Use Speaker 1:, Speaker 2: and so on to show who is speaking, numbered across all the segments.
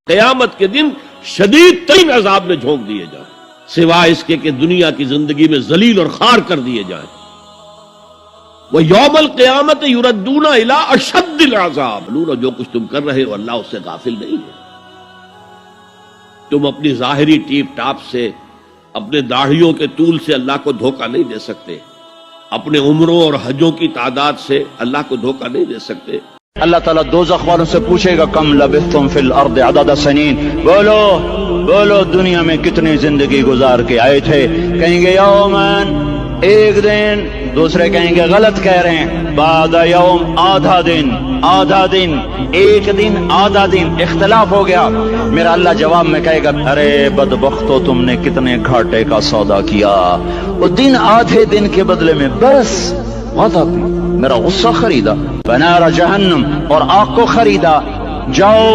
Speaker 1: قیامت کے دن شدید ترین عذاب میں جھونک دیے جائیں، سوائے اس کے کہ دنیا کی زندگی میں ذلیل اور خوار کر دیے جائیں۔ وَيَوْمَ الْقِيَامَةِ يُرَدُّونَ إِلَىٰ أَشَدِّ الْعَذَابِ، جو کچھ تم کر رہے ہو اللہ اس سے غافل نہیں ہے۔ تم اپنی ظاہری ٹیپ ٹاپ سے، اپنے داڑھیوں کے طول سے اللہ کو دھوکہ نہیں دے سکتے، اپنے عمروں اور حجوں کی تعداد سے اللہ کو دھوکہ نہیں دے سکتے۔
Speaker 2: اللہ تعالیٰ دوزخ والوں سے پوچھے گا کم لبثتم فی الارض عدد سنین، بولو دنیا میں کتنی زندگی گزار کے آئے تھے؟ کہیں گے یومن، ایک دن، دوسرے کہیں گے غلط کہہ رہے ہیں، بعد یوم، آدھا دن، ایک دن، آدھا دن، اختلاف ہو گیا۔ میرا اللہ جواب میں کہے گا ارے بدبختو، تم نے کتنے گھاٹے کا سودا کیا، وہ دن آدھے دن کے بدلے میں بس میرا غصہ خریدا، بنار جہنم، اور آگ کو خریدا۔ جاؤ،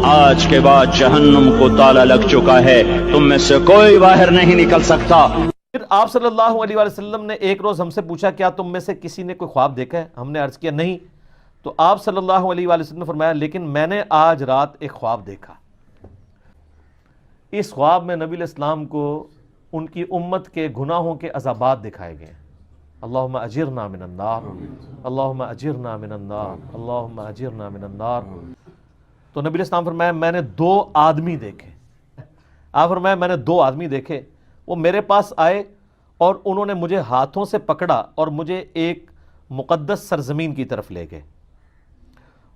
Speaker 2: آج کے بعد جہنم کو تالا لگ چکا ہے، تم میں سے کوئی باہر نہیں نکل سکتا۔
Speaker 3: پھر آپ صلی اللہ علیہ وآلہ وسلم نے ایک روز ہم سے پوچھا کیا تم میں سے کسی نے کوئی خواب دیکھا ہے؟ ہم نے عرض کیا نہیں، تو آپ صلی اللہ علیہ وآلہ وسلم نے فرمایا لیکن میں نے آج رات ایک خواب دیکھا۔ اس خواب میں نبی علیہ السلام کو ان کی امت کے گناہوں کے عذابات دکھائے گئے ہیں۔ اللہم اجرنا من النار، اللہم اجرنا من النار، اللہم اجرنا من النار۔ تو نبی علیہ السلام فرمایا میں نے دو آدمی دیکھے، آپ فرمایا میں نے دو آدمی دیکھے، وہ میرے پاس آئے اور انہوں نے مجھے ہاتھوں سے پکڑا اور مجھے ایک مقدس سرزمین کی طرف لے گئے۔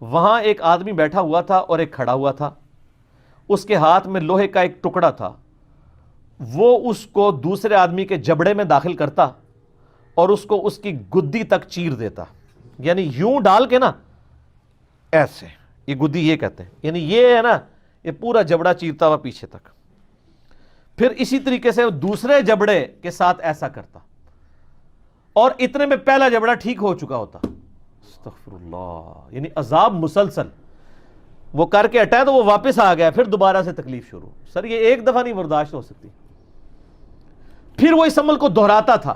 Speaker 3: وہاں ایک آدمی بیٹھا ہوا تھا اور ایک کھڑا ہوا تھا، اس کے ہاتھ میں لوہے کا ایک ٹکڑا تھا، وہ اس کو دوسرے آدمی کے جبڑے میں داخل کرتا اور اس کو اس کی گدی تک چیر دیتا، یعنی یوں ڈال کے نا، ایسے، یہ گدی یہ کہتے ہیں، یعنی یہ ہے نا، یہ پورا جبڑا چیرتا ہوا پیچھے تک، پھر اسی طریقے سے دوسرے جبڑے کے ساتھ ایسا کرتا، اور اتنے میں پہلا جبڑا ٹھیک ہو چکا ہوتا۔ استغفر اللہ، یعنی عذاب مسلسل، وہ کر کے ہٹا تو وہ واپس آ گیا، پھر دوبارہ سے تکلیف شروع۔ سر یہ ایک دفعہ نہیں برداشت ہو سکتی۔ پھر وہ اس عمل کو دہراتا تھا،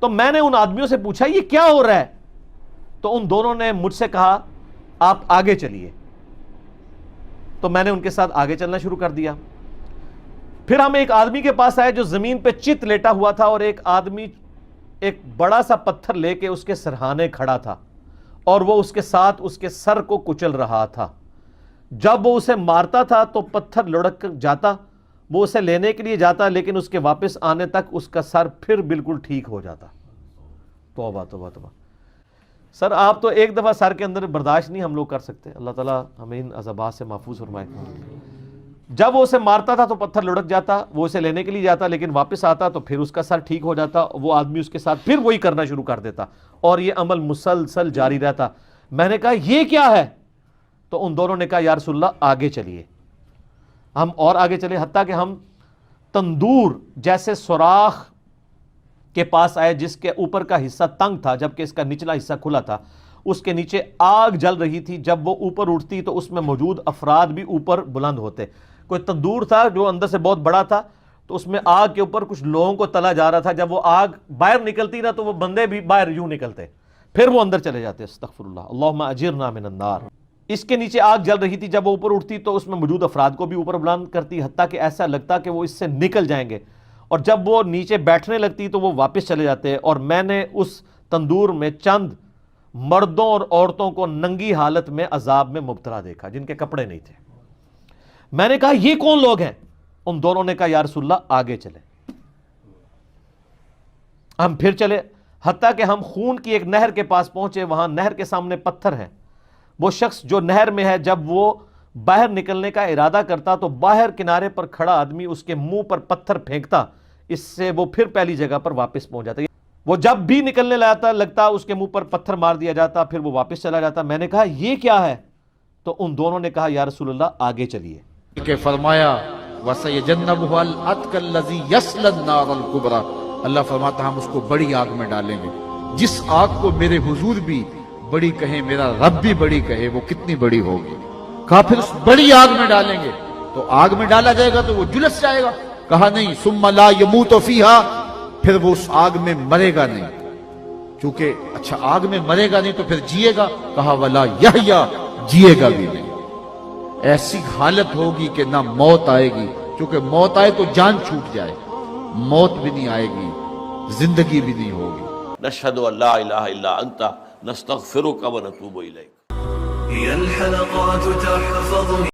Speaker 3: تو میں نے ان آدمیوں سے پوچھا یہ کیا ہو رہا ہے؟ تو ان دونوں نے مجھ سے کہا آپ آگے چلیے، تو میں نے ان کے ساتھ آگے چلنا شروع کر دیا۔ پھر ہم ایک آدمی کے پاس آئے جو زمین پہ چت لیٹا ہوا تھا، اور ایک آدمی ایک بڑا سا پتھر لے کے اس کے سرہانے کھڑا تھا، اور وہ اس کے ساتھ اس کے سر کو کچل رہا تھا۔ جب وہ اسے مارتا تھا تو پتھر لڑک کر جاتا، وہ اسے لینے کے لیے جاتا، لیکن اس کے واپس آنے تک اس کا سر پھر بالکل ٹھیک ہو جاتا۔ توبہ توبہ توبہ۔ سر آپ تو ایک دفعہ سر کے اندر برداشت نہیں ہم لوگ کر سکتے، اللہ تعالیٰ ہمیں ان عذابات سے محفوظ فرمائے۔ جب وہ اسے مارتا تھا تو پتھر لڑک جاتا، وہ اسے لینے کے لیے جاتا، لیکن واپس آتا تو پھر اس کا سر ٹھیک ہو جاتا، وہ آدمی اس کے ساتھ پھر وہی کرنا شروع کر دیتا، اور یہ عمل مسلسل جاری رہتا۔ میں نے کہا یہ کیا ہے؟ تو ان دونوں نے کہا یا رسول اللہ آگے چلیے۔ ہم اور آگے چلے، حتیٰ کہ ہم تندور جیسے سوراخ کے پاس آئے جس کے اوپر کا حصہ تنگ تھا جبکہ اس کا نچلا حصہ کھلا تھا، اس کے نیچے آگ جل رہی تھی۔ جب وہ اوپر اٹھتی تو اس میں موجود افراد بھی اوپر بلند ہوتے۔ کوئی تندور تھا جو اندر سے بہت بڑا تھا، تو اس میں آگ کے اوپر کچھ لوگوں کو تلا جا رہا تھا۔ جب وہ آگ باہر نکلتی نا تو وہ بندے بھی باہر یوں نکلتے، پھر وہ اندر چلے جاتے۔ استغفر اللہ، اللہم اجرنا من النار۔ اس کے نیچے آگ جل رہی تھی، جب وہ اوپر اٹھتی تو اس میں موجود افراد کو بھی اوپر بلند کرتی، حتیٰ کہ ایسا لگتا کہ وہ اس سے نکل جائیں گے، اور جب وہ نیچے بیٹھنے لگتی تو وہ واپس چلے جاتے۔ اور میں نے اس تندور میں چند مردوں اور عورتوں کو ننگی حالت میں عذاب میں مبتلا دیکھا جن کے کپڑے نہیں تھے۔ میں نے کہا یہ کون لوگ ہیں؟ ان دونوں نے کہا یا رسول اللہ آگے چلے۔ ہم پھر چلے، حتیٰ کہ ہم خون کی ایک نہر کے پاس پہنچے۔ وہاں نہر کے سامنے پتھر ہے۔ وہ شخص جو نہر میں ہے جب وہ باہر نکلنے کا ارادہ کرتا تو باہر کنارے پر کھڑا آدمی اس کے منہ پر پتھر پھینکتا، اس سے وہ پھر پہلی جگہ پر واپس پہنچ جاتا۔ وہ جب بھی نکلنے لگتا اس کے منہ پر پتھر مار دیا جاتا، پھر وہ واپس چلا جاتا۔ میں نے کہا یہ کیا ہے؟ تو ان دونوں نے کہا یا رسول اللہ آگے چلیے۔
Speaker 4: کہ فرمایا وَسَيَجَنَّبُهَا الْأَتْقَى الَّذِي يَصْلَى النَّارَ الْكُبْرَى، اللہ فرماتا ہم اس کو بڑی آگ میں ڈالیں گے، جس آگ کو میرے حضور بھی بڑی کہیں، میرا رب بھی بڑی کہے، وہ کتنی بڑی ہوگی۔ کہا پھر اس بڑی آگ میں ڈالیں گے، تو آگ میں ڈالا جائے گا تو وہ جلس جائے گا؟ کہا نہیں، ثُمَّ لَا يَمُوتُ فِيهَا، پھر وہ اس آگ میں مرے گا نہیں، چونکہ اچھا آگ میں مرے گا نہیں تو پھر جیے گا، کہا ولا یحییٰ، جیے گا بھی نہیں۔ ایسی حالت ہوگی کہ نہ موت آئے گی، چونکہ موت آئے تو جان چھوٹ جائے، موت بھی نہیں آئے گی، زندگی بھی نہیں ہوگی۔
Speaker 1: نشہد ان لا الہ الا انت نستغفرک و نتوب الیک۔
Speaker 5: هي الحلقات تحفظني